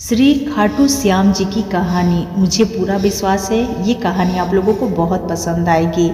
श्री खाटू श्याम जी की कहानी, मुझे पूरा विश्वास है ये कहानी आप लोगों को बहुत पसंद आएगी।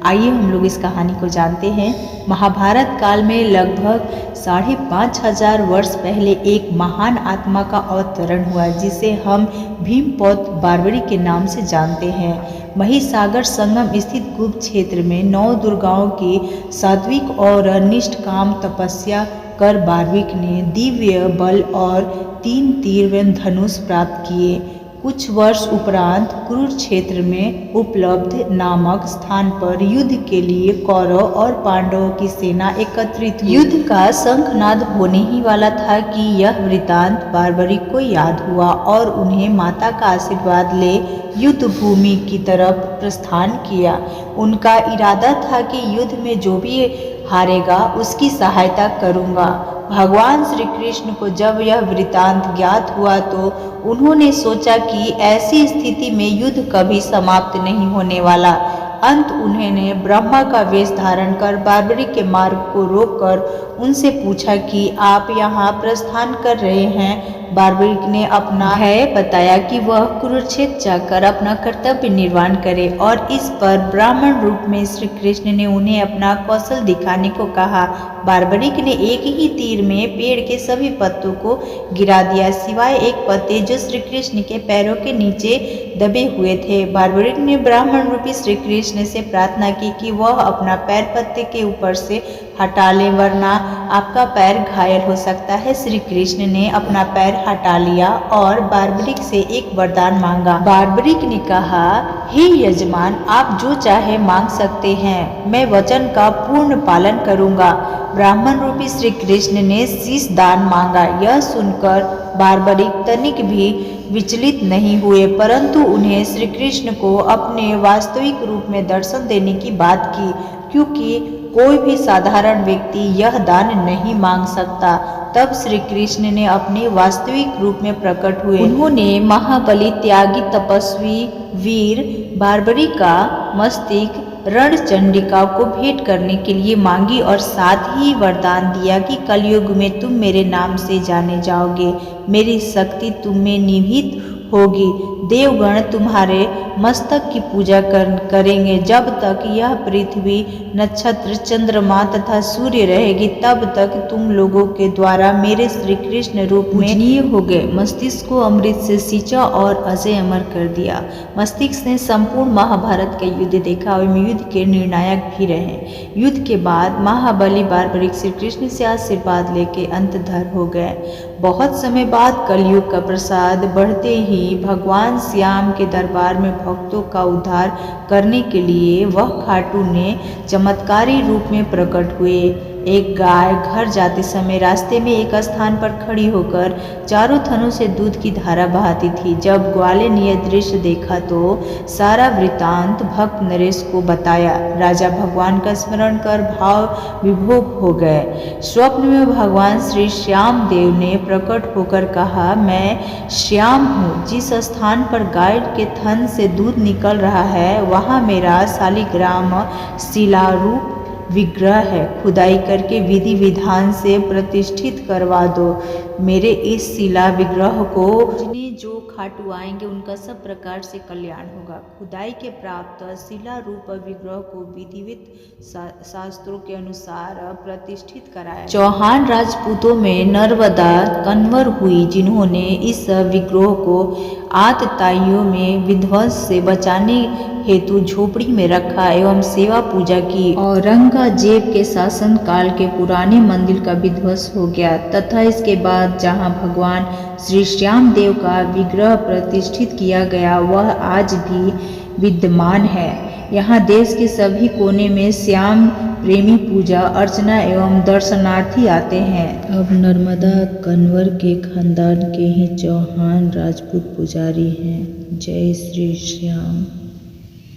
आइए हम लोग इस कहानी को जानते हैं। महाभारत काल में लगभग 5,500 वर्ष पहले एक महान आत्मा का अवतरण हुआ जिसे हम भीमपौत्र बारबरी के नाम से जानते हैं। महिसागर संगम स्थित गुप्त क्षेत्र में 9 दुर्गाओं की सात्विक और निष्काम तपस्या कर बारबरिक ने दिव्य बल और 3 तीर व धनुष प्राप्त किए। कुछ वर्ष उपरांत कुरुक्षेत्र में उपलब्ध नामक स्थान पर युद्ध के लिए कौरव और पांडवों की सेना एकत्रित हुई। युद्ध का शंखनाद होने ही वाला था कि यह वृतांत बारबरिक को याद हुआ और उन्हें माता का आशीर्वाद ले युद्ध भूमि की तरफ प्रस्थान किया। उनका इरादा था कि युद्ध में जो भी हारेगा उसकी सहायता करूंगा। भगवान श्री कृष्ण को जब यह वृतांत ज्ञात हुआ तो उन्होंने सोचा कि ऐसी स्थिति में युद्ध कभी समाप्त नहीं होने वाला। अंत उन्होंने ब्रह्मा का वेश धारण कर बारबरिक के मार्ग को रोककर उनसे पूछा कि आप यहाँ प्रस्थान कर रहे हैं। बारबरिक ने अपना भय बताया कि वह कुरुक्षेत्र जाकर अपना कर्तव्य निर्वहन करे और इस पर ब्राह्मण रूप में श्री कृष्ण ने उन्हें अपना कौशल दिखाने को कहा। बारबरिक ने एक ही तीर में पेड़ के सभी पत्तों को गिरा दिया सिवाय एक पत्ते जो श्री कृष्ण के पैरों के नीचे दबे हुए थे। बारबरिक ने ब्राह्मण रूपी श्री कृष्ण से प्रार्थना की कि वह अपना पैर पत्ते के ऊपर से हटा ले वरना आपका पैर घायल हो सकता है। श्री कृष्ण ने अपना पैर हटा लिया और बारबरिक से एक वरदान मांगा। बारबरिक ने कहा, हे यजमान, आप जो चाहे मांग सकते हैं, मैं वचन का पूर्ण पालन करूंगा। ब्राह्मण रूपी श्री कृष्ण ने शीश दान मांगा। यह सुनकर बारबरिक तनिक भी विचलित नहीं हुए परंतु उन्हें श्री कृष्ण को अपने वास्तविक रूप में दर्शन देने की बात की, क्योंकि कोई भी साधारण व्यक्ति यह दान नहीं मांग सकता। तब श्री कृष्ण ने अपने वास्तविक रूप में प्रकट हुए। उन्होंने महाबली त्यागी तपस्वी वीर बारबरिक का मस्तिष्क रणचंडिका को भेंट करने के लिए मांगी और साथ ही वरदान दिया कि कलयुग में तुम मेरे नाम से जाने जाओगे, मेरी शक्ति तुम में निहित होगी, देवगण तुम्हारे मस्तक की पूजा करेंगे। जब तक यह पृथ्वी नक्षत्र चंद्रमा तथा सूर्य रहेगी तब तक तुम लोगों के द्वारा मेरे श्री कृष्ण रूप में पूजनीय होगे। मस्तिष्क को अमृत से सींचा और अजय अमर कर दिया। मस्तिष्क ने संपूर्ण महाभारत का युद्ध देखा और युद्ध के निर्णायक भी रहे। युद्ध के बाद महाबली बारबरिक श्री कृष्ण से आशीर्वाद लेके अंतधर हो गए। बहुत समय बाद कलयुग का प्रसाद बढ़ते ही भगवान श्याम के दरबार में भक्तों का उद्धार करने के लिए वह खाटू ने चमत्कारी रूप में प्रकट हुए। एक गाय घर जाते समय रास्ते में एक स्थान पर खड़ी होकर चारों थनों से दूध की धारा बहाती थी। जब ग्वाले ने यह दृश्य देखा तो सारा वृतांत भक्त नरेश को बताया। राजा भगवान का स्मरण कर भाव विभोर हो गए। स्वप्न में भगवान श्री श्याम देव ने प्रकट होकर कहा, मैं श्याम हूँ। जिस स्थान पर गाय के थन से दूध निकल रहा है वहाँ मेरा शालिग्राम शिलारूप विग्रह है। खुदाई करके विधि विधान से प्रतिष्ठित करवा दो। मेरे इस शिला विग्रह को जो खाटू आएंगे उनका सब प्रकार से कल्याण होगा। खुदाई के प्राप्त शिला रूप विग्रह को विधिवत शास्त्रों के अनुसार प्रतिष्ठित कराया। चौहान राजपूतों में नर्मदा कन्वर हुई जिन्होंने इस विग्रह को आतताइयों में विध्वंस से बचाने हेतु झोपड़ी में रखा एवं सेवा पूजा की। औरंगजेब के शासन काल के पुराने मंदिर का विध्वंस हो गया तथा इसके बाद जहां भगवान श्री श्याम देव का विग्रह प्रतिष्ठित किया गया वह आज भी विद्यमान है। यहाँ देश के सभी कोने में श्याम प्रेमी पूजा अर्चना एवं दर्शनार्थी आते हैं। अब नर्मदा कन्वर के खानदान के ही चौहान राजपूत पुजारी हैं। जय श्री श्याम।